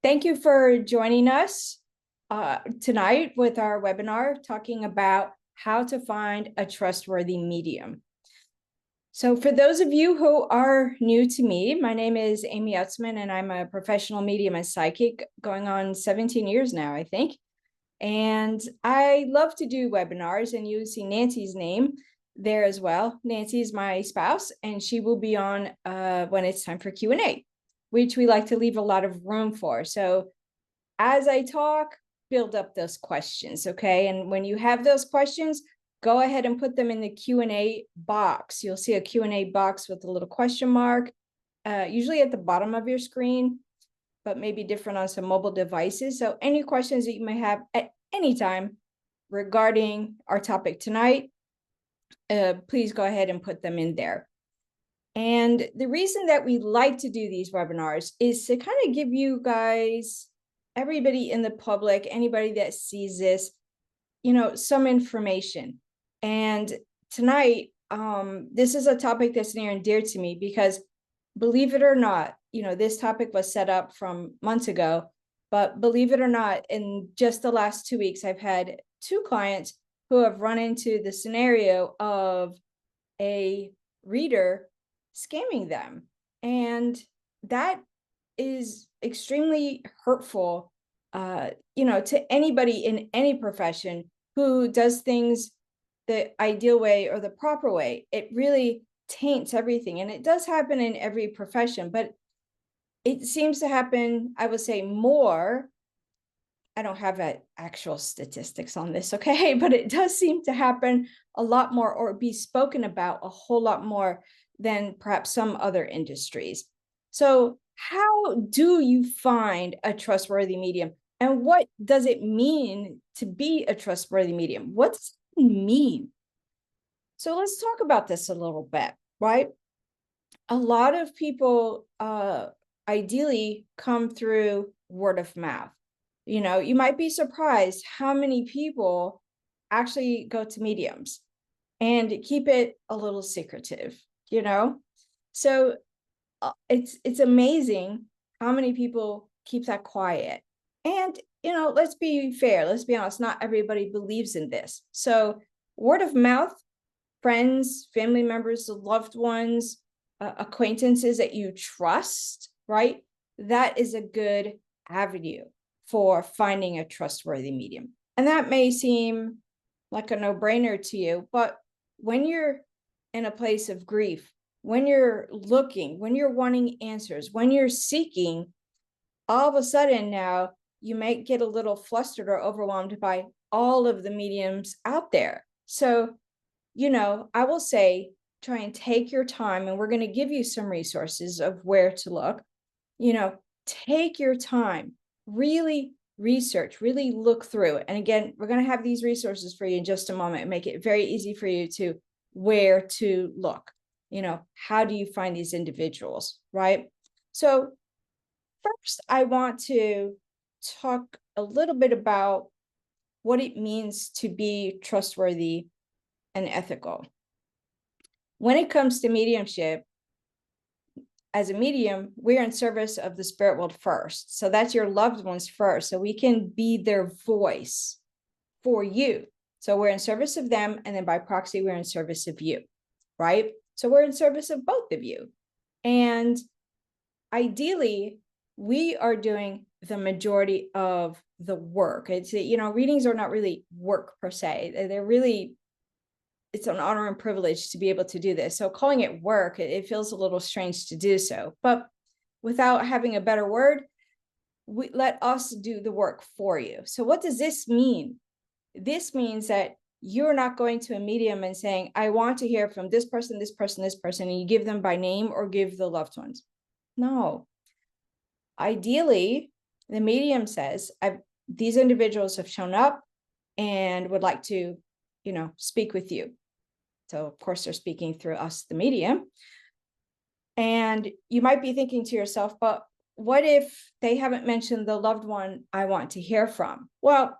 Thank you for joining us tonight with our webinar talking about how to find a trustworthy medium. So for those of you who are new to me, my name is Amy Utsman, and I'm a professional medium and psychic going on 17 years now, I think. And I love to do webinars, and you see Nancy's name there as well. Nancy is my spouse, and she will be on when it's time for Q&A, which we like to leave a lot of room for. So as I talk, build up those questions, okay? And when you have those questions, go ahead and put them in the Q&A box. You'll see a Q&A box with a little question mark, usually at the bottom of your screen, but maybe different on some mobile devices. So any questions that you may have at any time regarding our topic tonight, please go ahead and put them in there. And the reason that we like to do these webinars is to kind of give you guys, everybody in the public, anybody that sees this, some information. And tonight, this is a topic that's near and dear to me because, believe it or not, this topic was set up from months ago, but believe it or not, in just the last 2 weeks, I've had 2 clients who have run into the scenario of a reader scamming them. And that is extremely hurtful, to anybody in any profession who does things the ideal way or the proper way. It really taints everything. And it does happen in every profession, but it seems to happen, I would say, more. I don't have actual statistics on this, okay? But it does seem to happen a lot more, or be spoken about a whole lot more than perhaps some other industries. So how do you find a trustworthy medium? And what does it mean to be a trustworthy medium? What does it mean? So let's talk about this a little bit, right? A lot of people ideally come through word of mouth. You might be surprised how many people actually go to mediums and keep it a little secretive, So it's amazing how many people keep that quiet. And, let's be fair, let's be honest, not everybody believes in this. So word of mouth, friends, family members, loved ones, acquaintances that you trust, right? That is a good avenue for finding a trustworthy medium. And that may seem like a no-brainer to you, but when you're in a place of grief, when you're looking, when you're wanting answers, when you're seeking, all of a sudden now you might get a little flustered or overwhelmed by all of the mediums out there. So, I will say, try and take your time, and we're going to give you some resources of where to look. Take your time, really research, really look through. And again, we're going to have these resources for you in just a moment and make it very easy for you to where to look. How do you find these individuals, right? So first, I want to talk a little bit about what it means to be trustworthy and ethical. When it comes to mediumship, as a medium, we're in service of the spirit world first. So that's your loved ones first. So we can be their voice for you. So we're in service of them. And then by proxy, we're in service of you, right? So we're in service of both of you. And ideally, we are doing the majority of the work. It's, readings are not really work per se. They're really, it's an honor and privilege to be able to do this. So calling it work, it feels a little strange to do so. But without having a better word, let us do the work for you. So what does this mean? This means that you're not going to a medium and saying, I want to hear from this person, this person, this person, and you give them by name or give the loved ones. No. Ideally, the medium says, these individuals have shown up and would like to, speak with you. So of course they're speaking through us, the medium. And you might be thinking to yourself, but what if they haven't mentioned the loved one I want to hear from? Well,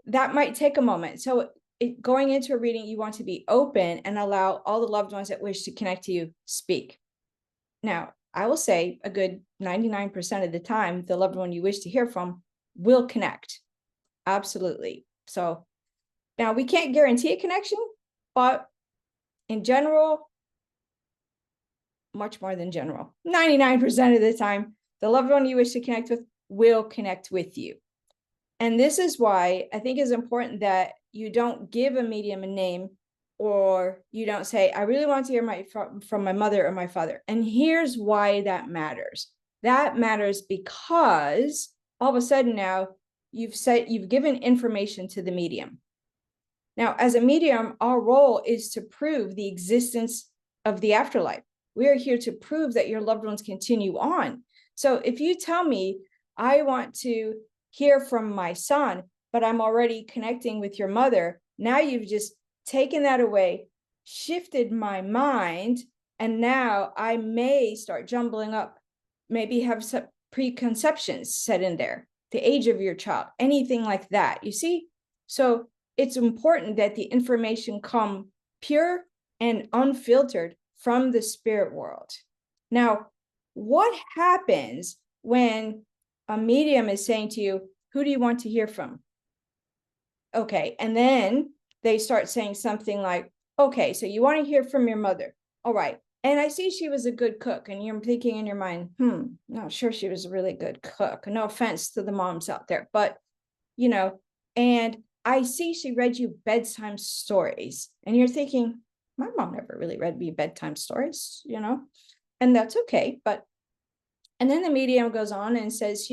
that might take a moment. So going into a reading, you want to be open and allow all the loved ones that wish to connect to you speak. Now, I will say a good 99% of the time, the loved one you wish to hear from will connect. Absolutely. So now we can't guarantee a connection, but in general, much more than general, 99% of the time, the loved one you wish to connect with will connect with you. And this is why I think it's important that you don't give a medium a name, or you don't say, I really want to hear from my mother or my father. And here's why that matters. That matters because all of a sudden now you've given information to the medium. Now, as a medium, our role is to prove the existence of the afterlife. We are here to prove that your loved ones continue on. So if you tell me, I want to hear from my son, but I'm already connecting with your mother, now you've just taken that away, shifted my mind, and now I may start jumbling up, maybe have some preconceptions set in there, the age of your child, anything like that. You see? So it's important that the information come pure and unfiltered from the spirit world. Now, what happens when a medium is saying to you, who do you want to hear from? Okay, and then they start saying something like, okay, so you want to hear from your mother. All right. And I see she was a good cook. And you're thinking in your mind, not sure she was a really good cook. No offense to the moms out there, but, and I see she read you bedtime stories. And you're thinking, my mom never really read me bedtime stories, and that's okay. And then the medium goes on and says,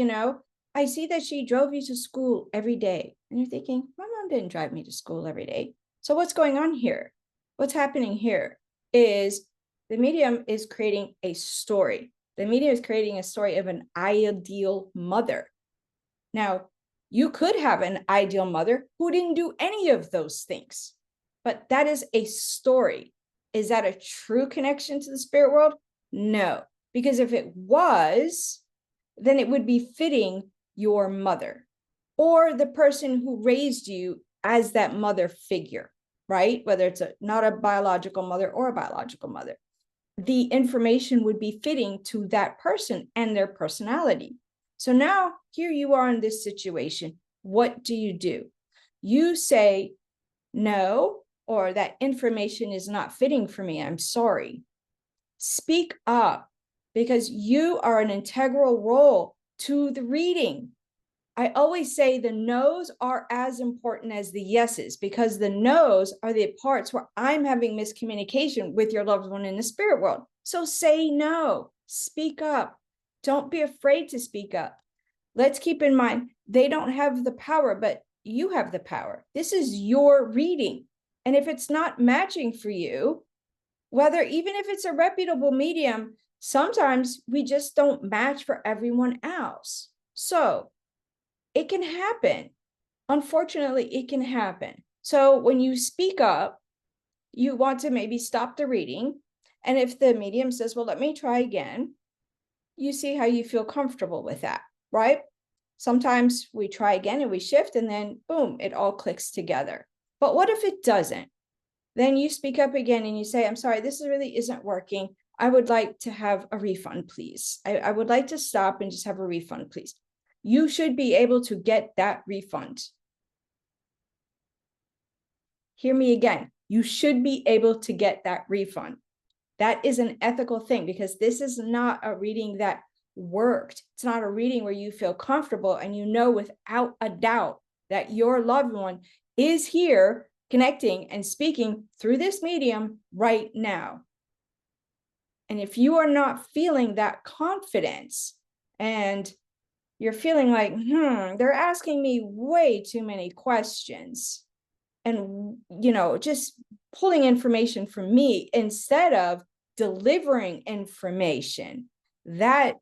I see that she drove you to school every day. And you're thinking, my mom didn't drive me to school every day. So what's going on here? What's happening here is the medium is creating a story. The medium is creating a story of an ideal mother. Now, you could have an ideal mother who didn't do any of those things, but that is a story. Is that a true connection to the spirit world? No, because if it was, then it would be fitting your mother or the person who raised you as that mother figure, right? Whether it's not a biological mother or a biological mother. The information would be fitting to that person and their personality. So now here you are in this situation. What do? You say, no, or that information is not fitting for me. I'm sorry. Speak up, because you are an integral role to the reading. I always say the no's are as important as the yeses, because the no's are the parts where I'm having miscommunication with your loved one in the spirit world. So say no, speak up. Don't be afraid to speak up. Let's keep in mind, they don't have the power, but you have the power. This is your reading. And if it's not matching for you, even if it's a reputable medium, sometimes we just don't match for everyone else. So it can happen. Unfortunately, it can happen. So when you speak up, you want to maybe stop the reading. And if the medium says, well, let me try again, you see how you feel comfortable with that, right? Sometimes we try again and we shift, and then boom, it all clicks together. But what if it doesn't? Then you speak up again and you say, I'm sorry, this really isn't working. I would like to have a refund, please. I would like to stop and just have a refund, please. You should be able to get that refund. Hear me again. You should be able to get that refund. That is an ethical thing, because this is not a reading that worked. It's not a reading where you feel comfortable and you know without a doubt that your loved one is here connecting and speaking through this medium right now. And if you are not feeling that confidence and you're feeling like, they're asking me way too many questions and, just pulling information from me instead of delivering information, that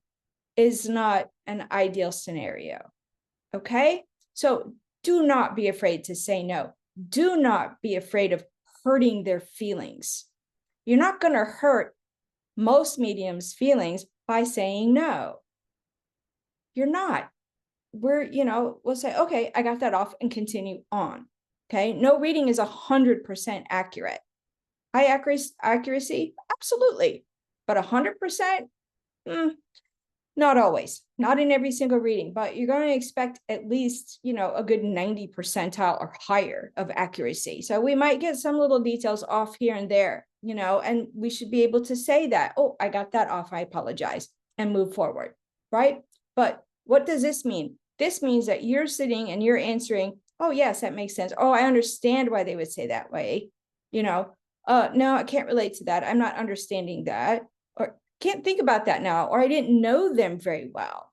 is not an ideal scenario. Okay? So do not be afraid to say no. Do not be afraid of hurting their feelings. You're not going to hurt most mediums' feelings by saying no. You're not. We'll say, okay, I got that off, and continue on. Okay. No reading is 100% accurate. High accuracy, absolutely. But 100%, Not always, not in every single reading, but you're going to expect at least, a good 90 percentile or higher of accuracy. So we might get some little details off here and there, and we should be able to say that, oh, I got that off, I apologize, and move forward, right? But what does this mean? This means that you're sitting and you're answering, oh, yes, that makes sense. Oh, I understand why they would say that way. No, I can't relate to that. I'm not understanding that. Or can't think about that now, or I didn't know them very well.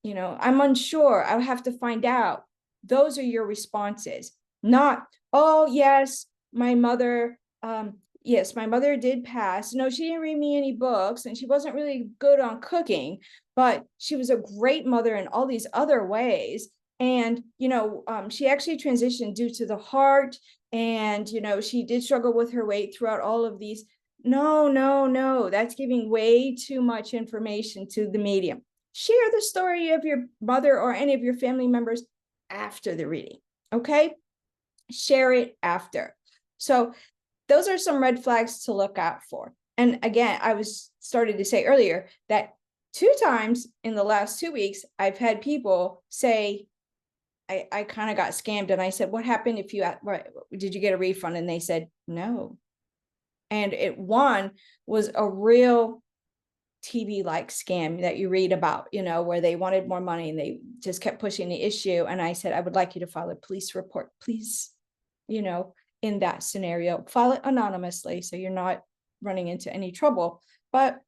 I'm unsure. I'll have to find out. Those are your responses, not, oh, yes, my mother, yes, my mother did pass. No, she didn't read me any books and she wasn't really good on cooking, but she was a great mother in all these other ways. And, she actually transitioned due to the heart. And, she did struggle with her weight throughout all of these. No, that's giving way too much information to the medium. Share the story of your mother or any of your family members after the reading, okay? Share it after. So those are some red flags to look out for. And again, I started to say earlier that 2 times in the last 2 weeks, I've had people say, I kind of got scammed. And I said, what happened if did you get a refund? And they said, no. And one was a real TV-like scam that you read about, where they wanted more money and they just kept pushing the issue. And I said, I would like you to file a police report, please, in that scenario. File it anonymously so you're not running into any trouble. But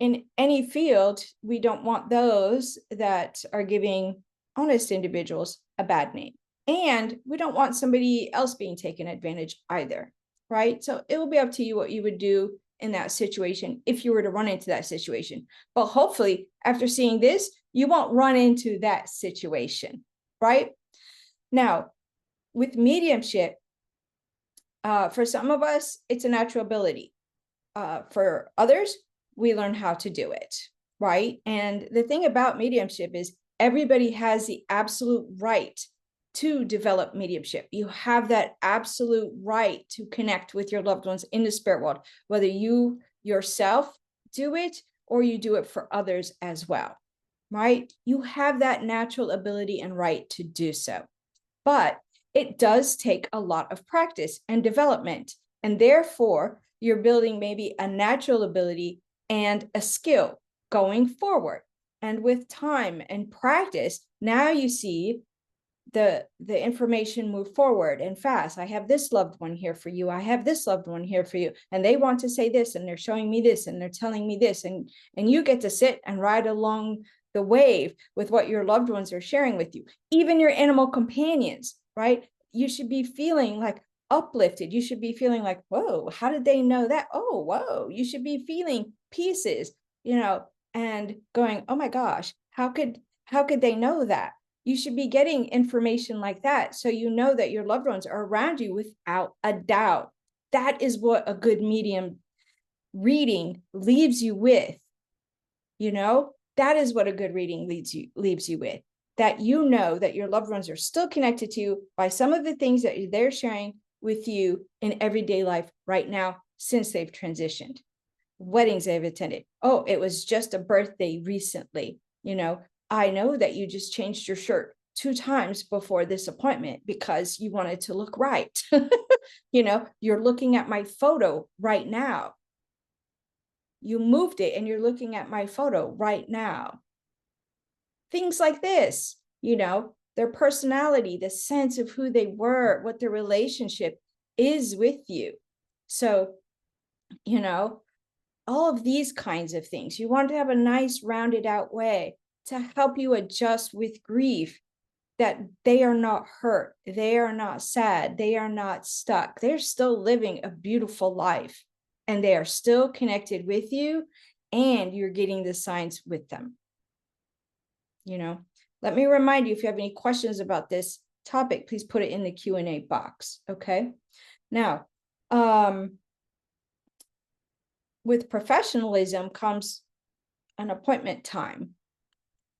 in any field, we don't want those that are giving honest individuals a bad name. And we don't want somebody else being taken advantage either, right? So it will be up to you what you would do in that situation if you were to run into that situation. But hopefully, after seeing this, you won't run into that situation, right? Now, with mediumship, for some of us, it's a natural ability. For others, we learn how to do it, right? And the thing about mediumship is everybody has the absolute right to develop mediumship. You have that absolute right to connect with your loved ones in the spirit world, whether you yourself do it or you do it for others as well, right? You have that natural ability and right to do so. But it does take a lot of practice and development. And therefore, you're building maybe a natural ability and a skill going forward. And with time and practice, now you see the information move forward and fast. I have this loved one here for you. I have this loved one here for you. And they want to say this, and they're showing me this, and they're telling me this. And you get to sit and ride along the wave with what your loved ones are sharing with you. Even your animal companions, right? You should be feeling like uplifted. You should be feeling like, whoa, how did they know that? Oh, whoa. You should be feeling pieces, and going, oh my gosh, how could they know that? You should be getting information like that so you know that your loved ones are around you without a doubt. That is what a good medium reading leaves you with. That is what a good reading leaves you with. That you know that your loved ones are still connected to you by some of the things that they're sharing with you in everyday life right now since they've transitioned. Weddings they've attended. Oh, it was just a birthday recently. I know that you just changed your shirt 2 times before this appointment because you wanted to look right. You're looking at my photo right now. You moved it and you're looking at my photo right now. Things like this, their personality, the sense of who they were, what their relationship is with you. So, all of these kinds of things. You want to have a nice rounded out way to help you adjust with grief, that they are not hurt, they are not sad, they are not stuck. They're still living a beautiful life and they are still connected with you, and you're getting the signs with them. Let me remind you, if you have any questions about this topic, please put it in the Q&A box. Okay. Now, with professionalism comes an appointment time,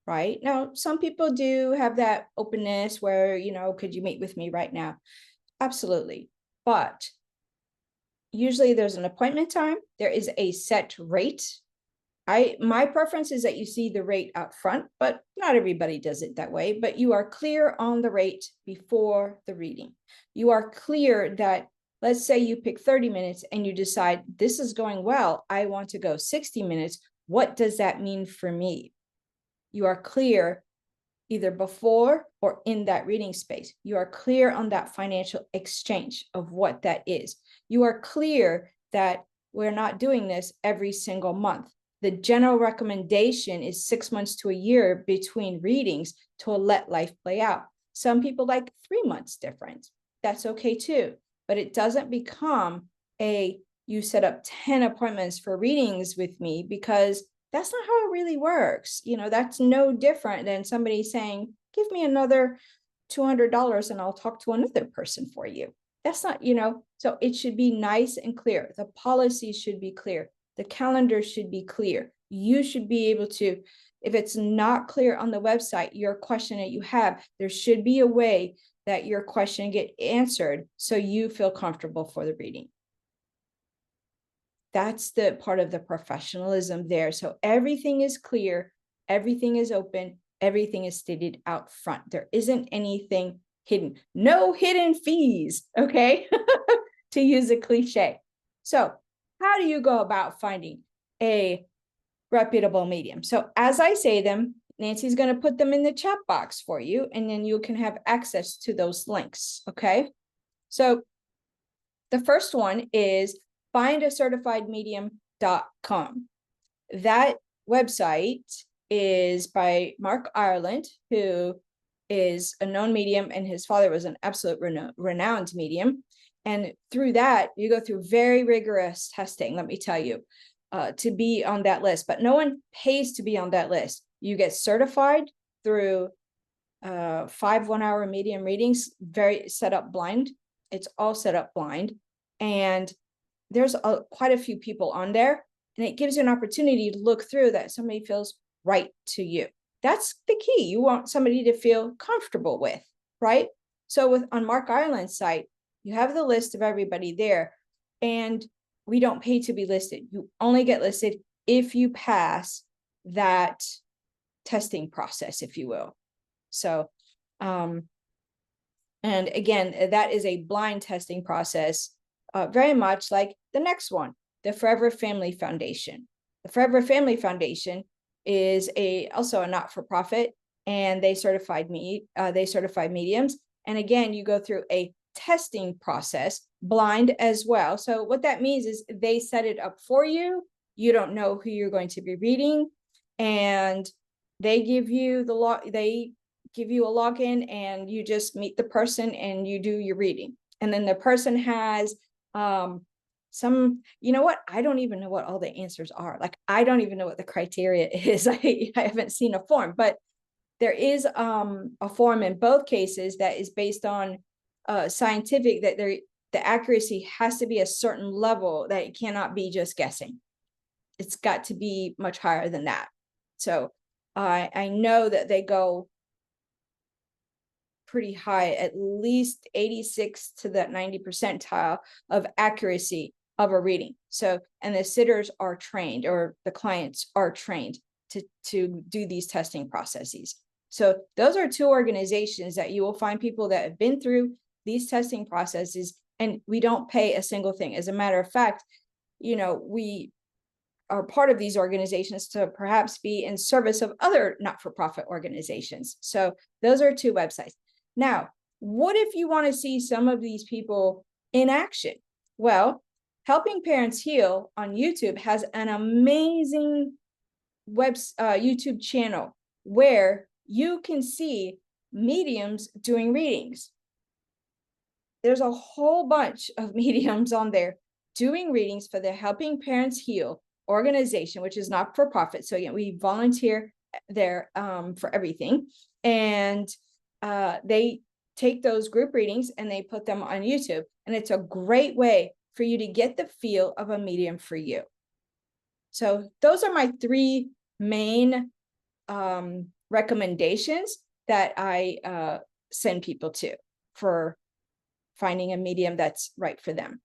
right? Now, some people do have that openness where, could you meet with me right now? Absolutely. But usually there's an appointment time. There is a set rate. My preference is that you see the rate up front, but not everybody does it that way. But you are clear on the rate before the reading. You are clear that, let's say you pick 30 minutes and you decide this is going well, I want to go 60 minutes. What does that mean for me? You are clear either before or in that reading space. You are clear on that financial exchange of what that is. You are clear that we're not doing this every single month. The general recommendation is 6 months to a year between readings to let life play out. Some people like 3 months difference. That's okay too. But it doesn't become you set up 10 appointments for readings with me, because that's not how it really works. That's no different than somebody saying, give me another $200 and I'll talk to another person for you. That's not, so it should be nice and clear. The policies should be clear. The calendar should be clear. You should be able to, if it's not clear on the website, your question that you have, there should be a way that your question get answered so you feel comfortable for the reading. That's the part of the professionalism there. So everything is clear, everything is open, everything is stated out front. There isn't anything hidden. No hidden fees, okay? To use a cliche. So how do you go about finding a reputable medium? So as I say them, Nancy's going to put them in the chat box for you, and then you can have access to those links, okay? So the first one is findacertifiedmedium.com. That website is by Mark Ireland, who is a known medium, and his father was an absolute renowned medium. And through that, you go through very rigorous testing, let me tell you, to be on that list. But no one pays to be on that list. You get certified through 5 one-hour medium readings, very set up blind. It's all set up blind. And there's quite a few people on there, and it gives you an opportunity to look through that somebody feels right to you. That's the key. You want somebody to feel comfortable with, right? So on Mark Ireland's site, you have the list of everybody there, and we don't pay to be listed. You only get listed if you pass that testing process, if you will. So, and again, that is a blind testing process. Very much like the next one, the Forever Family Foundation. The Forever Family Foundation is also a not-for-profit, and they certify mediums. And again, you go through a testing process, blind as well. So what that means is they set it up for you. You don't know who you're going to be reading, and they give you a login, and you just meet the person and you do your reading. And then the person has some, I don't even know what all the answers are. Like, I don't even know what the criteria is. I haven't seen a form, but there is a form in both cases that is based on scientific, that the accuracy has to be a certain level, that it cannot be just guessing. It's got to be much higher than that. So I know that they go pretty high, at least 86 to that 90 percentile of accuracy of a reading. So, and the sitters are trained, or the clients are trained to do these testing processes. So those are two organizations that you will find people that have been through these testing processes, and we don't pay a single thing. As a matter of fact, we are part of these organizations to perhaps be in service of other not-for-profit organizations. So those are two websites. Now, what if you want to see some of these people in action? Well, Helping Parents Heal on YouTube has an amazing YouTube channel where you can see mediums doing readings. There's a whole bunch of mediums on there doing readings for the Helping Parents Heal organization, which is not for profit. So again, we volunteer there for everything. And they take those group readings and they put them on YouTube. And it's a great way for you to get the feel of a medium for you. So those are my 3 main recommendations that I send people to for finding a medium that's right for them.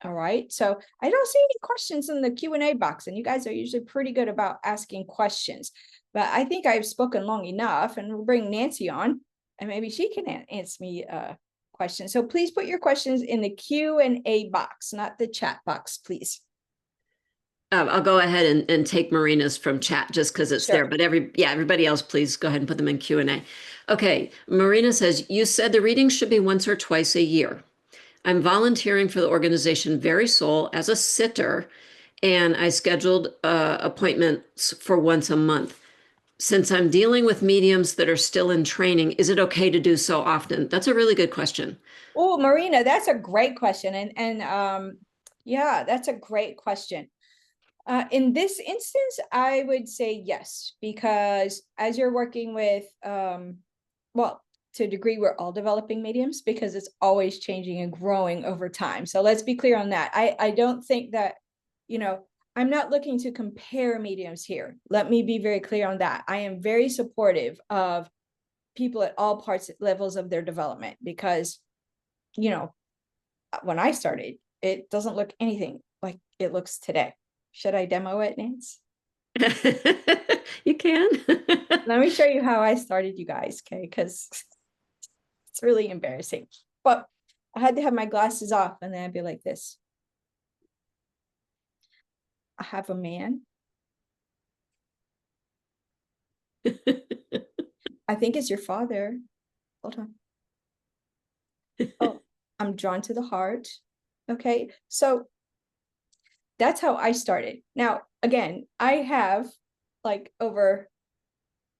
All right. So I don't see any questions in the Q&A box, and you guys are usually pretty good about asking questions. But I think I've spoken long enough, and we'll bring Nancy on, and maybe she can answer me a question. So please put your questions in the Q&A box, not the chat box, please. I'll go ahead and take Marina's from chat just because it's Sure. there. But everybody else, please go ahead and put them in Q&A. Okay, Marina says, you said the readings should be once or twice a year. I'm volunteering for the organization Very Soul as a sitter, and I scheduled appointments for once a month. Since I'm dealing with mediums that are still in training, is it okay to do so often? That's a really good question. Oh, Marina, that's a great question. And yeah, that's a great question. In this instance, I would say yes, because as you're working with, well, to a degree, we're all developing mediums because it's always changing and growing over time. So let's be clear on that. I don't think that, I'm not looking to compare mediums here. Let me be very clear on that. I am very supportive of people at all parts, levels of their development, because, when I started, it doesn't look anything like it looks today. Should I demo it, Nance? You can. Let me show you how I started, you guys, okay? Because it's really embarrassing. But I had to have my glasses off, and then I'd be like this. I have a man. I think it's your father. Hold on. Oh, I'm drawn to the heart. Okay, so that's how I started. Now, again, I have like over,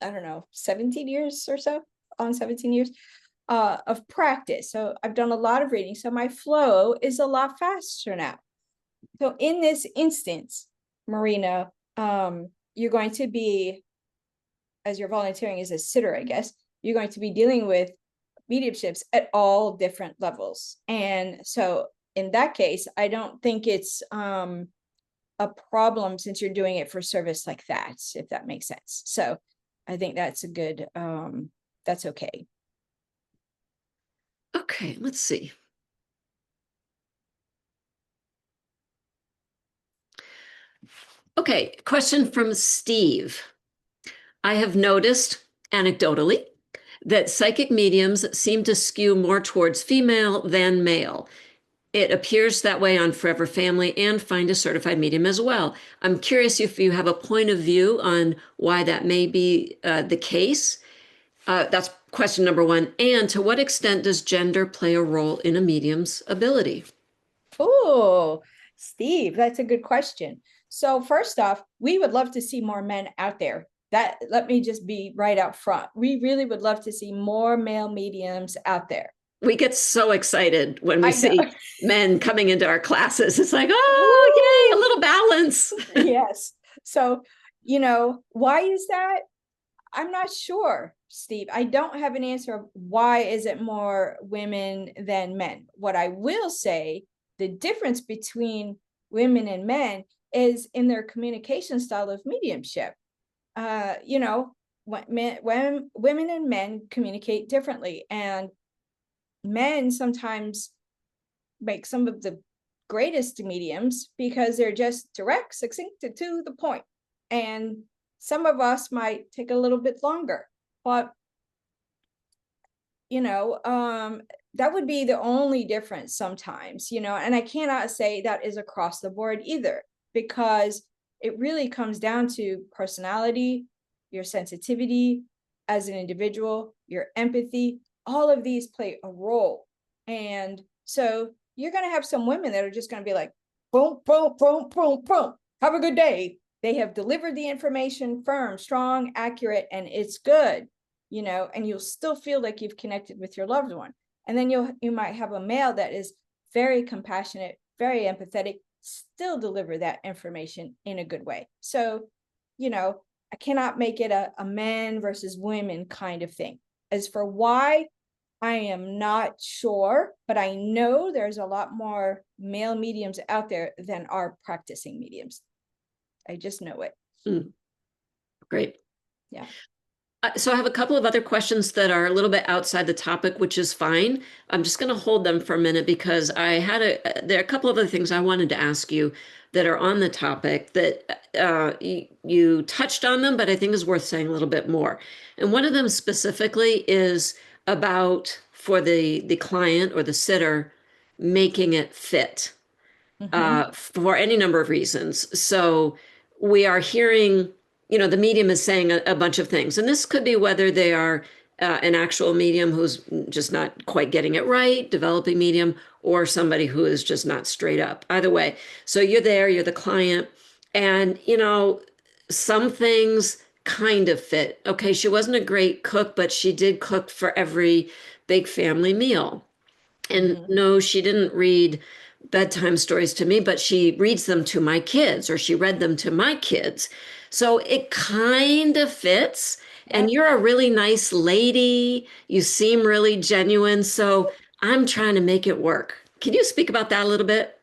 I don't know, 17 years or so, on 17 years of practice. So I've done a lot of reading. So my flow is a lot faster now. So in this instance, Marina, you're going to be, as you're volunteering as a sitter, I guess, you're going to be dealing with mediumships at all different levels. And so in that case, I don't think it's a problem, since you're doing it for service like that, if that makes sense. So I think that's a good, that's okay. Okay, let's see. Okay, question from Steve. I have noticed, anecdotally, that psychic mediums seem to skew more towards female than male. It appears that way on Forever Family and Find a Certified Medium as well. I'm curious if you have a point of view on why that may be the case. That's question number one. And to what extent does gender play a role in a medium's ability? Oh, Steve, that's a good question. So first off, we would love to see more men out there. That, let me just be right out front. We really would love to see more male mediums out there. We get so excited when we I know. see men coming into our classes. It's like, oh, yay, a little balance. Yes. So, why is that? I'm not sure, Steve. I don't have an answer of why is it more women than men. What I will say, the difference between women and men is in their communication style of mediumship. When women and men communicate differently, and men sometimes make some of the greatest mediums because they're just direct, succinct, to the point. And some of us might take a little bit longer, but that would be the only difference sometimes, and I cannot say that is across the board either, because it really comes down to personality, your sensitivity as an individual, your empathy. All of these play a role. And so you're going to have some women that are just going to be like, boom, boom, boom, boom, boom. Have a good day. They have delivered the information firm, strong, accurate, and it's good, and you'll still feel like you've connected with your loved one. And then you might have a male that is very compassionate, very empathetic, still deliver that information in a good way. So, I cannot make it a men versus women kind of thing. As for why, I am not sure, but I know there's a lot more male mediums out there than are practicing mediums. I just know it. Great. Yeah. So I have a couple of other questions that are a little bit outside the topic, which is fine. I'm just going to hold them for a minute because there are a couple of other things I wanted to ask you that are on the topic that you touched on them, but I think is worth saying a little bit more. And one of them specifically is about for the client or the sitter making it fit Mhm. for any number of reasons. So we are hearing, the medium is saying a bunch of things, and this could be whether they are an actual medium who's just not quite getting it right, developing medium, or somebody who is just not straight up. Either way, so you're there, you're the client, and some things kind of fit. Okay, she wasn't a great cook, but she did cook for every big family meal. And Mhm. no, she didn't read bedtime stories to me, but she reads them to my kids, or she read them to my kids. So it kind of fits. And Yep. you're a really nice lady. You seem really genuine. So I'm trying to make it work. Can you speak about that a little bit?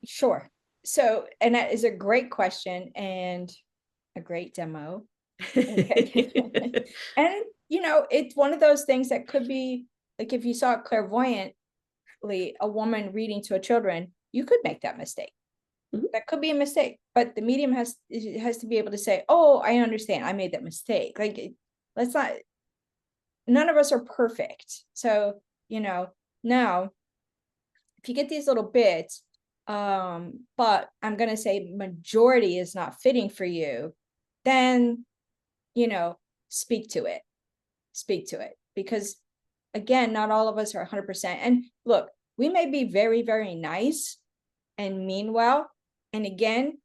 Sure. So, and that is a great question and a great demo. Okay. And, it's one of those things that could be like if you saw it clairvoyantly, a woman reading to a children, you could make that mistake. Mhm. That could be a mistake, but the medium has to be able to say, "Oh, I understand. I made that mistake." Like, let's not. None of us are perfect, so now if you get these little bits, but I'm gonna say majority is not fitting for you, then you know, speak to it. Speak to it because again, not all of us are 100%. And look, we may be very, very nice and mean well. And again,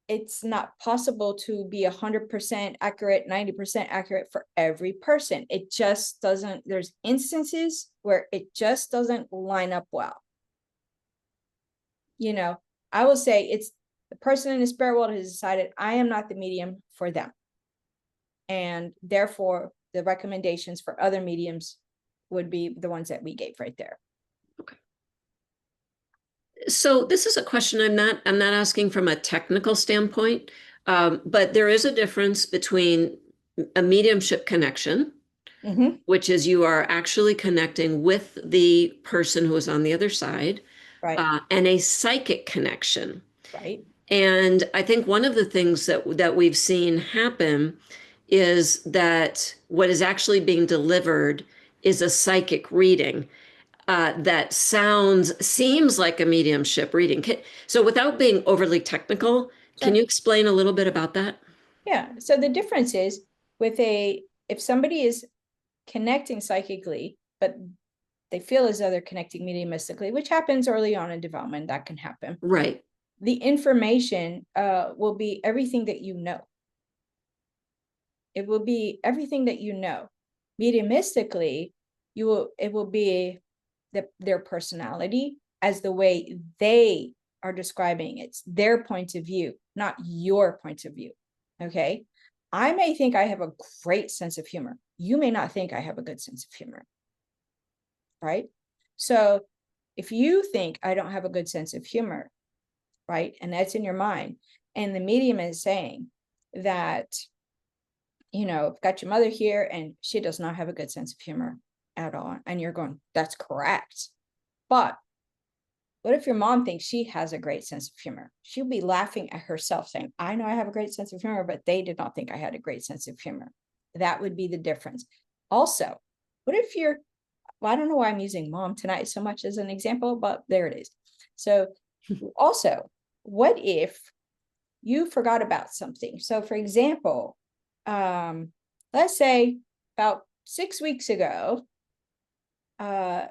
it's not possible to be 100% accurate, 90% accurate for every person. It just doesn't, there's instances where it just doesn't line up well. You know, I will say it's the person in the spirit world has decided I am not the medium for them. And therefore, the recommendations for other mediums would be the ones that we gave right there. Okay. So this is a question I'm not asking from a technical standpoint, but there is a difference between a mediumship connection, Mm-hmm. which is you are actually connecting with the person who is on the other side, Right. and a psychic connection. Right. And I think one of the things that we've seen happen is that what is actually being delivered is a psychic reading that seems like a mediumship reading. So without being overly technical, can Sure. you explain a little bit about that? Yeah. So the difference is if somebody is connecting psychically, but they feel as though they're connecting mediumistically, which happens early on in development, that can happen. Right. The information will be everything that you know. It will be everything that you know. Mediumistically, it will be their personality as the way they are describing it. It's their point of view, not your point of view. Okay. I may think I have a great sense of humor. You may not think I have a good sense of humor. Right. So if you think I don't have a good sense of humor, right, and that's in your mind, and the medium is saying that, I've got your mother here and she does not have a good sense of humor at all. And you're going, that's correct. But what if your mom thinks she has a great sense of humor? She'll be laughing at herself saying, I know I have a great sense of humor, but they did not think I had a great sense of humor. That would be the difference. Also, what if well, I don't know why I'm using mom tonight so much as an example, but there it is. So also, what if you forgot about something? So for example, let's say about 6 weeks ago,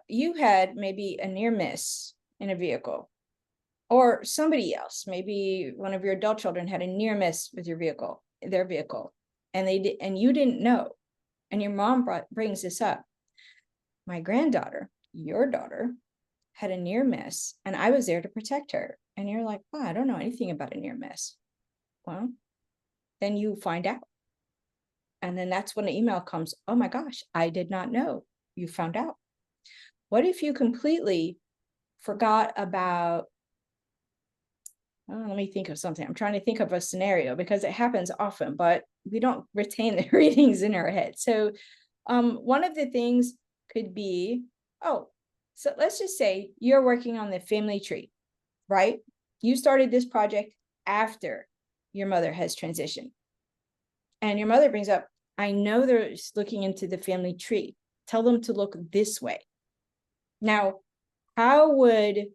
you had maybe a near miss in a vehicle, or somebody else, maybe one of your adult children had a near miss with their vehicle, and and you didn't know, and your mom brings this up. My granddaughter, your daughter, had a near miss, and I was there to protect her. And you're like, oh, I don't know anything about a near miss. Well, then you find out. And then that's when the email comes, oh my gosh, I did not know. You found out. What if you completely forgot about let me think of something. I'm trying to think of a scenario because it happens often, but we don't retain the readings in our head. So one of the things could be, oh, so let's just say you're working on the family tree, right? You started this project after your mother has transitioned. And your mother brings up, I know they're looking into the family tree. Tell them to look this way. Now, how would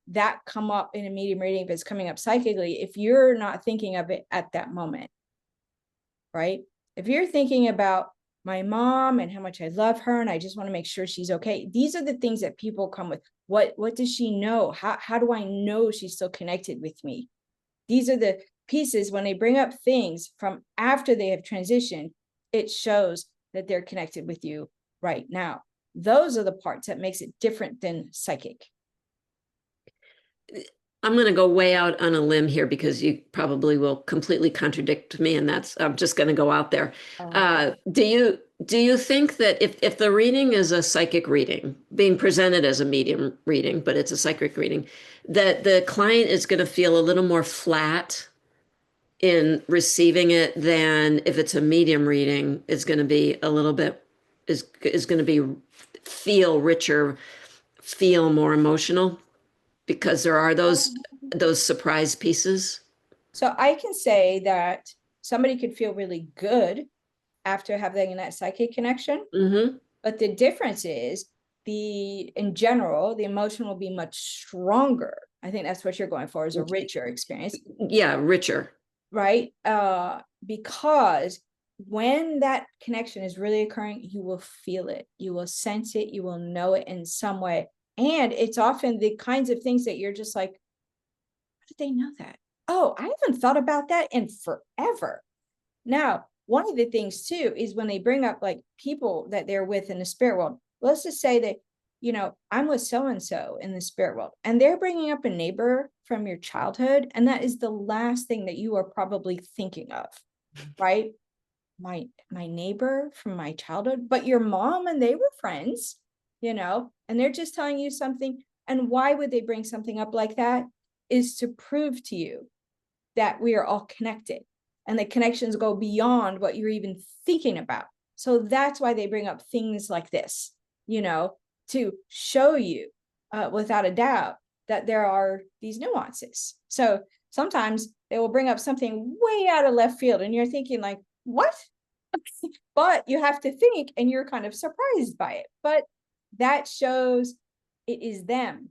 that come up in a medium reading if it's coming up psychically if you're not thinking of it at that moment, right? If you're thinking about my mom and how much I love her and I just want to make sure she's okay, these are the things that people come with. What does she know? How do I know she's still connected with me? These are the pieces when they bring up things from after they have transitioned, it shows that they're connected with you right now. Those are the parts that makes it different than psychic. I'm going to go way out on a limb here because you probably will completely contradict me, and I'm just going to go out there. Do you think that if the reading is a psychic reading, being presented as a medium reading, but it's a psychic reading, that the client is going to feel a little more flat in receiving it than if it's a medium reading, is going to be a little bit is going to be feel richer, feel more emotional? Because there are those surprise pieces. So I can say that somebody could feel really good after having that psychic connection. Mm-hmm. But the difference is in general, the emotion will be much stronger. I think that's what you're going for, is a richer experience. Yeah, richer. Right? Because when that connection is really occurring, you will feel it, you will sense it, you will know it in some way. And it's often the kinds of things that you're just like, how did they know that? Oh, I haven't thought about that in forever. Now, one of the things too is when they bring up like people that they're with in the spirit world. Let's just say that, I'm with so-and-so in the spirit world, and they're bringing up a neighbor from your childhood. And that is the last thing that you are probably thinking of, right? My neighbor from my childhood, but your mom and they were friends, and they're just telling you something. And why would they bring something up like that? Is to prove to you that we are all connected and the connections go beyond what you're even thinking about. So that's why they bring up things like this, to show you without a doubt that there are these nuances. So sometimes they will bring up something way out of left field and you're thinking like, what? But you have to think and you're kind of surprised by it. But that shows it is them,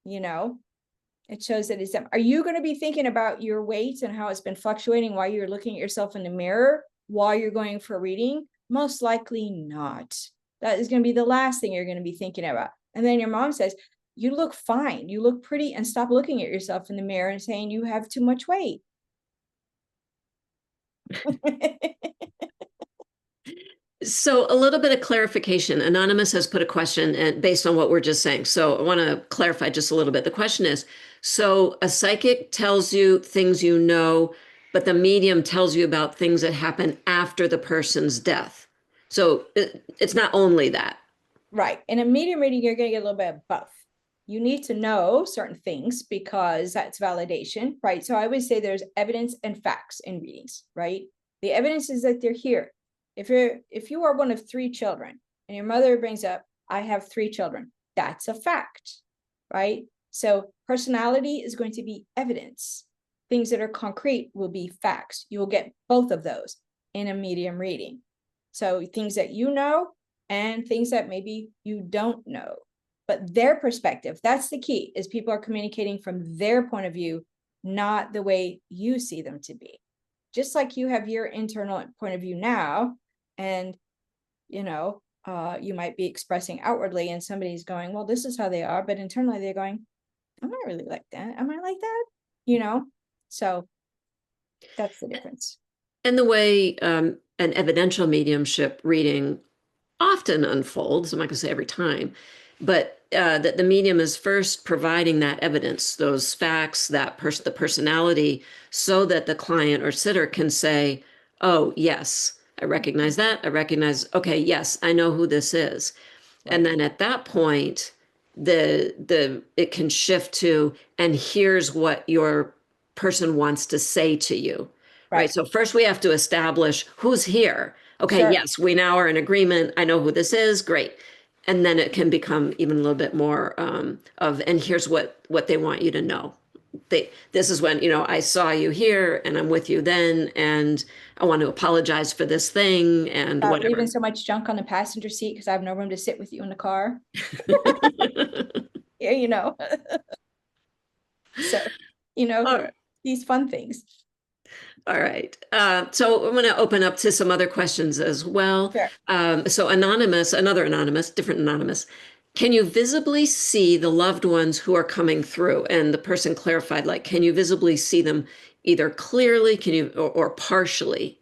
It shows that it's them. Are you going to be thinking about your weight and how it's been fluctuating while you're looking at yourself in the mirror while you're going for a reading? Most likely not. That is going to be the last thing you're going to be thinking about. And then your mom says, you look fine, you look pretty, and stop looking at yourself in the mirror and saying you have too much weight. So a little bit of clarification. Anonymous has put a question and based on what we're just saying. So I want to clarify just a little bit. The question is, so a psychic tells you things you know, but the medium tells you about things that happen after the person's death. So it's not only that. Right. In a medium reading, you're going to get a little bit of both. You need to know certain things because that's validation, right? So I always say there's evidence and facts in readings, right? The evidence is that they're here. If you are one of 3 children and your mother brings up, I have 3 children, that's a fact, right? So personality is going to be evidence. Things that are concrete will be facts. You will get both of those in a medium reading. So things that you know and things that maybe you don't know, but their perspective, that's the key, is people are communicating from their point of view, not the way you see them to be. Just like you have your internal point of view now, and you might be expressing outwardly and somebody's going, well, this is how they are, but internally they're going, I'm not really like that. Am I like that? So that's the difference. And the way an evidential mediumship reading often unfolds, I'm not going to say every time, but that the medium is first providing that evidence, those facts, the personality, so that the client or sitter can say, oh, yes, I recognize that. I recognize, okay, yes, I know who this is. Right. And then at that point, it can shift to, and here's what your person wants to say to you, right? Right. So first we have to establish who's here. Okay, Sure. yes, we now are in agreement. I know who this is. Great. And then it can become even a little bit more and here's what they want you to know. This is when, I saw you here and I'm with you then, and I want to apologize for this thing and Stop leaving whatever. so much junk on the passenger seat because I have no room to sit with you in the car. Yeah, So, All right. these fun things. All right. So I'm going to open up to some other questions as well. Sure. So another anonymous, different anonymous. Can you visibly see the loved ones who are coming through? And the person clarified, like, can you visibly see them either clearly, or partially?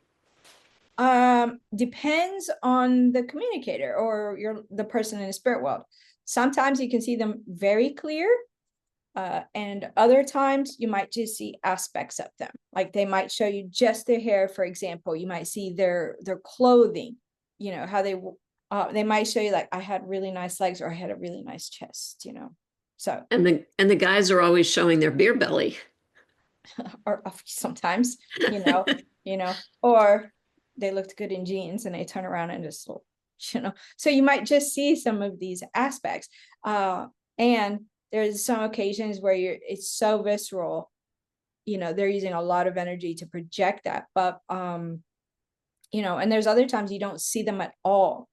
Depends on the communicator or the person in the spirit world. Sometimes you can see them very clear. And other times you might just see aspects of them. Like they might show you just their hair, for example. You might see their clothing, how they might show you like, I had really nice legs or I had a really nice chest, So, And the guys are always showing their beer belly. or sometimes, or they looked good in jeans and they turn around and just, so you might just see some of these aspects. And there's some occasions where it's so visceral, they're using a lot of energy to project that. But, and there's other times you don't see them at all,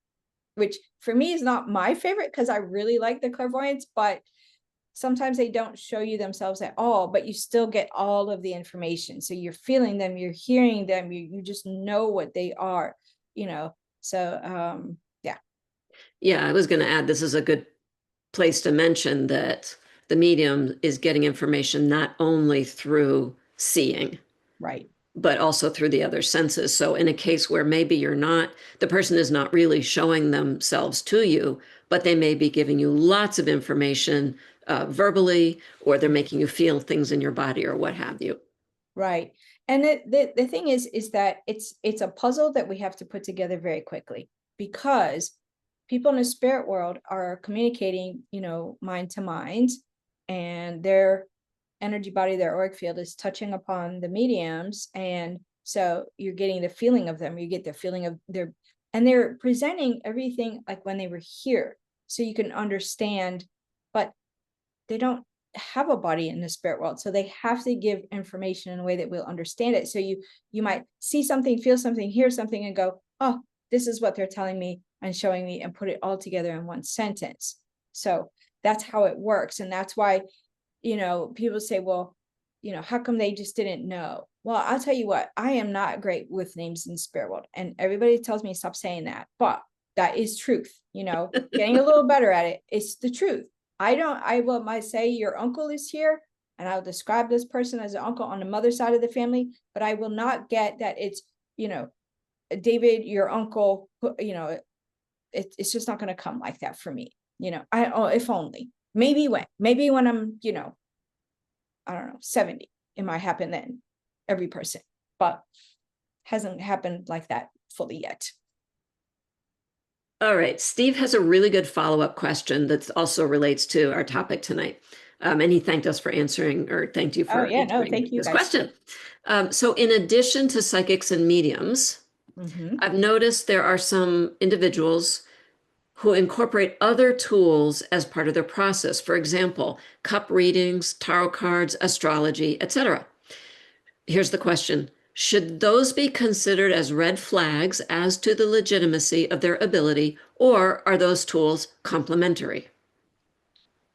which for me is not my favorite because I really like the clairvoyance, but sometimes they don't show you themselves at all, but you still get all of the information. So you're feeling them, you're hearing them, you just know what they are, so yeah. Yeah, I was going to add, this is a good place to mention that the medium is getting information not only through seeing, Right. but also through the other senses. So in a case where maybe the person is not really showing themselves to you, but they may be giving you lots of information verbally, or they're making you feel things in your body or what have you. Right. And the thing is that it's a puzzle that we have to put together very quickly, because people in the spirit world are communicating, mind to mind, and their energy body, their auric field is touching upon the mediums. And so you're getting the feeling of them, you get the feeling of and they're presenting everything like when they were here. So you can understand, but they don't have a body in the spirit world, so they have to give information in a way that we'll understand it. So you might see something, feel something, hear something, and go, oh, this is what they're telling me and showing me, and put it all together in one sentence. So that's how it works. And that's why, people say, well, how come they just didn't know? Well, I'll tell you what, I am not great with names in the spirit world, and everybody tells me stop saying that, but that is truth. Getting a little better at it. It's the truth. I might say your uncle is here, and I'll describe this person as an uncle on the mother side of the family, but I will not get that it's, David, your uncle, it's just not going to come like that for me. If only, maybe when I'm, I don't know, 70, it might happen then, every person, but hasn't happened like that fully yet. All right. Steve has a really good follow-up question that also relates to our topic tonight. And he thanked us for answering, or thanked you for answering Thank you, this guys. question. So in addition to psychics and mediums, I've noticed there are some individuals who incorporate other tools as part of their process. For example, cup readings, tarot cards, astrology, etc. Here's the question. Should those be considered as red flags as to the legitimacy of their ability, or are those tools complementary?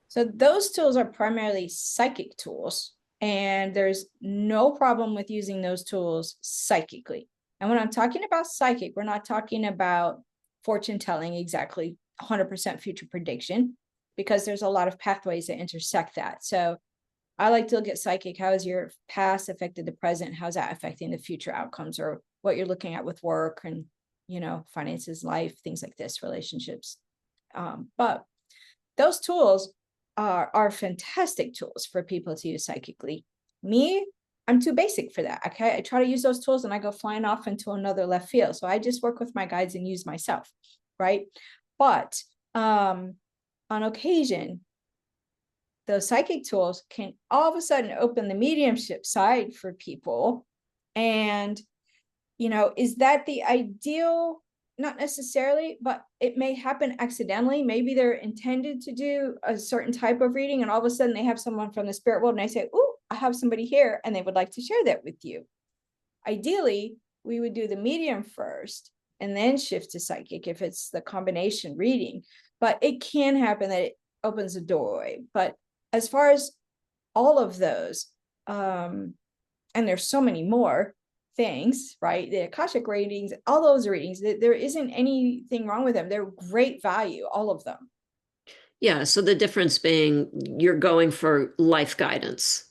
So those tools are primarily psychic tools, and there's no problem with using those tools psychically. And when I'm talking about psychic, we're not talking about fortune telling, exactly 100% future prediction, because there's a lot of pathways that intersect that. So I like to look at psychic. How has your past affected the present? How's that affecting the future outcomes, or what you're looking at with work and, finances, life, things like this, relationships. But those tools are fantastic tools for people to use psychically. Me, I'm too basic for that. Okay, I try to use those tools and I go flying off into another left field. So I just work with my guides and use myself, right? But on occasion, those psychic tools can all of a sudden open the mediumship side for people. And, is that the ideal? Not necessarily, but it may happen accidentally. Maybe they're intended to do a certain type of reading, and all of a sudden they have someone from the spirit world and they say, oh, I have somebody here and they would like to share that with you. Ideally, we would do the medium first and then shift to psychic if it's the combination reading. But it can happen that it opens a doorway. But as far as all of those, and there's so many more things, right? The Akashic readings, all those readings, there isn't anything wrong with them. They're great value, all of them. Yeah. So the difference being you're going for life guidance,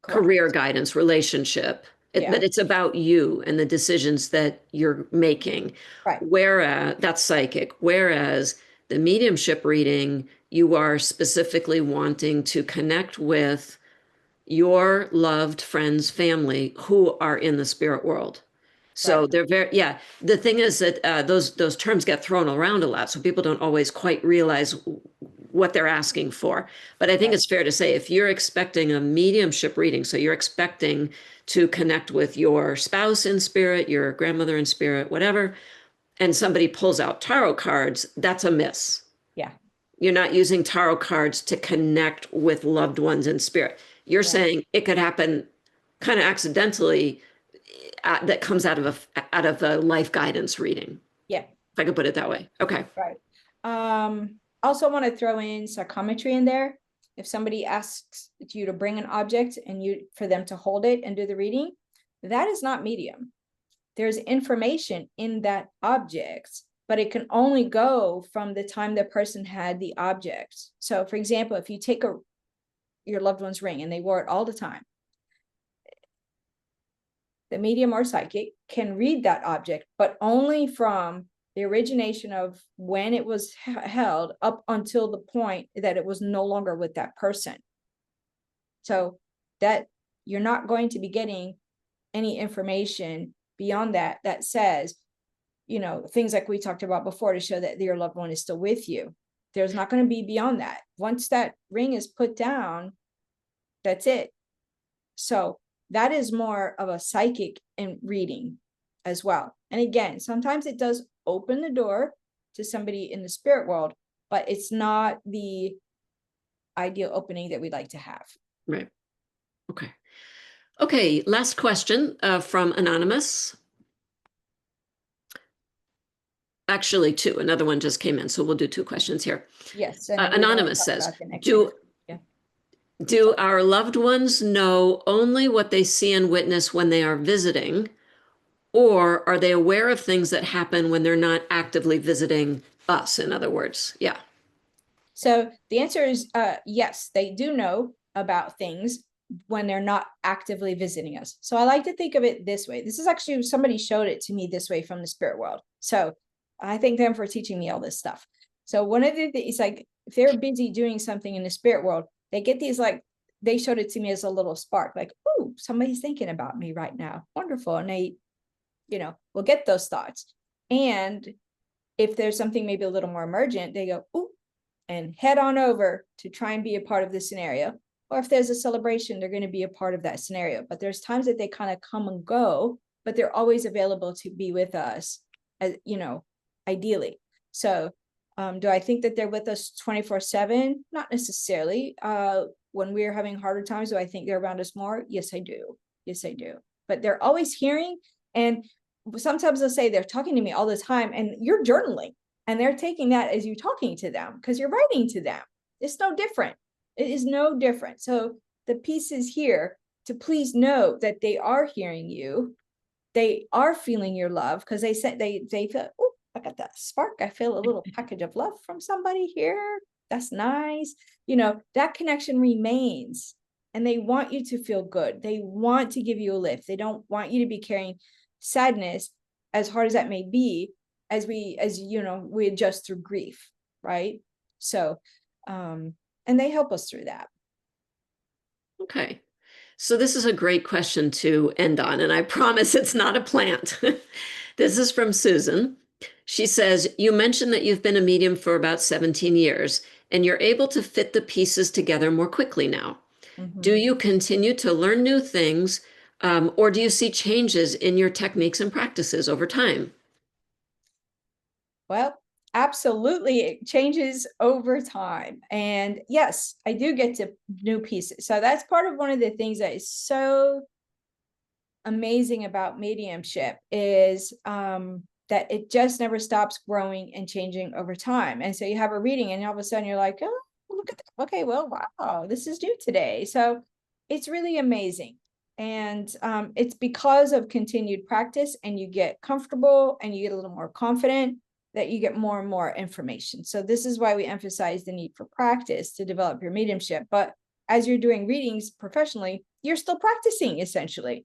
Correct. career guidance, relationship, but it's about you and the decisions that you're making. Right. Whereas that's psychic. Whereas the mediumship reading, you are specifically wanting to connect with your loved friends, family who are in the spirit world. So Right. they're very, yeah. The thing is that those terms get thrown around a lot, so people don't always quite realize what they're asking for. But I think Right. it's fair to say if you're expecting a mediumship reading, so you're expecting to connect with your spouse in spirit, your grandmother in spirit, whatever, and somebody pulls out tarot cards, that's a miss. Yeah. You're not using tarot cards to connect with loved ones in spirit. You're saying it could happen kind of accidentally, that comes out of a life guidance reading. Yeah. If I could put it that way. Okay. Right. Also want to throw in psychometry in there. If somebody asks you to bring an object and for them to hold it and do the reading, that is not medium. There's information in that object, but it can only go from the time the person had the object. So for example, if you take your loved one's ring and they wore it all the time, the medium or psychic can read that object, but only from the origination of when it was held up until the point that it was no longer with that person. So that you're not going to be getting any information beyond that says, things like we talked about before to show that your loved one is still with you. There's not going to be beyond that. Once that ring is put down, that's it. So that is more of a psychic in reading as well. And again, sometimes it does open the door to somebody in the spirit world, but it's not the ideal opening that we'd like to have. Right. Okay. Okay. Last question from Anonymous. Actually, two. Another one just came in, so we'll do two questions here. Yes. Anonymous says, do our loved ones know only what they see and witness when they are visiting, or are they aware of things that happen when they're not actively visiting us, in other words? Yeah. So the answer is yes, they do know about things when they're not actively visiting us. So I like to think of it this way. This is actually, somebody showed it to me this way from the spirit world. So I thank them for teaching me all this stuff. So one of the things, like if they're busy doing something in the spirit world, they get these, like, they showed it to me as a little spark, like, oh, somebody's thinking about me right now. Wonderful. And they, will get those thoughts. And if there's something maybe a little more emergent, they go, ooh, and head on over to try and be a part of the scenario. Or if there's a celebration, they're going to be a part of that scenario. But there's times that they kind of come and go, but they're always available to be with us, as ideally. So do I think that they're with us 24/7? Not necessarily. When we're having harder times, do I think they're around us more? Yes, I do. Yes, I do. But they're always hearing. And sometimes they'll say they're talking to me all the time, and you're journaling, and they're taking that as you talking to them because you're writing to them. It's no different. It is no different. So the piece is here to please know that they are hearing you. They are feeling your love because they said they feel, oh, I got that spark. I feel a little package of love from somebody here. That's nice. That connection remains, and they want you to feel good. They want to give you a lift. They don't want you to be carrying sadness, as hard as that may be, as we adjust through grief, right? So, and they help us through that. Okay. So this is a great question to end on, and I promise it's not a plant. This is from Susan. She says, you mentioned that you've been a medium for about 17 years, and you're able to fit the pieces together more quickly now. Do Mhm. you continue to learn new things, or do you see changes in your techniques and practices over time? Well, absolutely, it changes over time. And yes, I do get to new pieces. So that's part of one of the things that is so amazing about mediumship is that it just never stops growing and changing over time. And so you have a reading and all of a sudden you're like, oh, look at that. Okay, well, wow, this is new today. So it's really amazing. And it's because of continued practice and you get comfortable and you get a little more confident that you get more and more information. So this is why we emphasize the need for practice to develop your mediumship. But as you're doing readings professionally, you're still practicing essentially,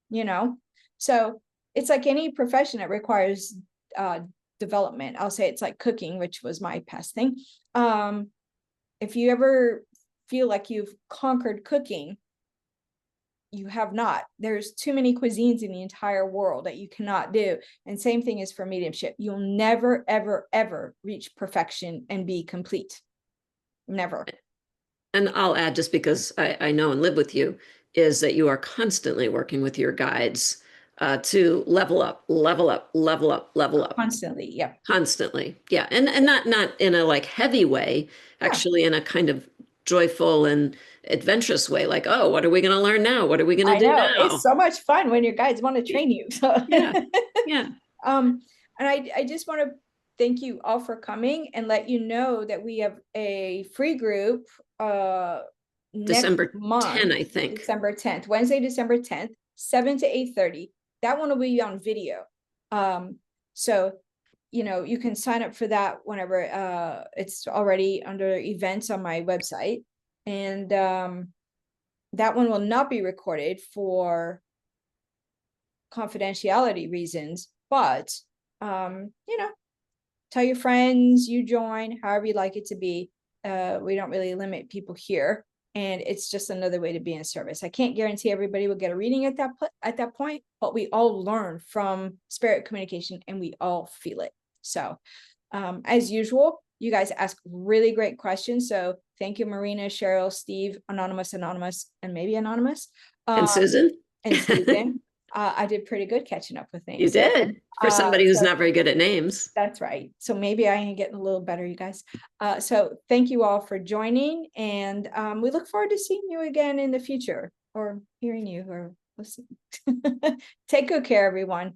you know? So it's like any profession that requires development. I'll say it's like cooking, which was my past thing. If you ever feel like you've conquered cooking, you have not. There's too many cuisines in the entire world that you cannot do. And same thing is for mediumship. You'll never, ever, ever reach perfection and be complete. Never. And I'll add, just because I know and live with you, is that you are constantly working with your guides to level up, level up, level up, level up. Constantly. Yeah. Constantly. Yeah. And not in a like heavy way, Yeah. actually in a kind of joyful and adventurous way. Like, oh, what are we going to learn now? What are we going to I do know. It's now? so much fun when your guides want to train you. So Yeah. Yeah. and I just want to thank you all for coming and let you know that we have a free group next December 10, month, I think. December 10th, Wednesday, December 10th, 7 to 8:30. That one will be on video. So you can sign up for that whenever it's already under events on my website. And that one will not be recorded for confidentiality reasons, but tell your friends, you join, however you like it to be. We don't really limit people here, and it's just another way to be in service. I can't guarantee everybody will get a reading at that point, but we all learn from spirit communication and we all feel it. So as usual, you guys ask really great questions. So thank you, Marina, Cheryl, Steve, Anonymous, and maybe Anonymous. And Susan? And Susan. I did pretty good catching up with You things. did. For somebody who's So not very good at names. that's right. So maybe I am getting a little better, you guys. So thank you all for joining. And we look forward to seeing you again in the future or hearing you or listening. Take good care, everyone.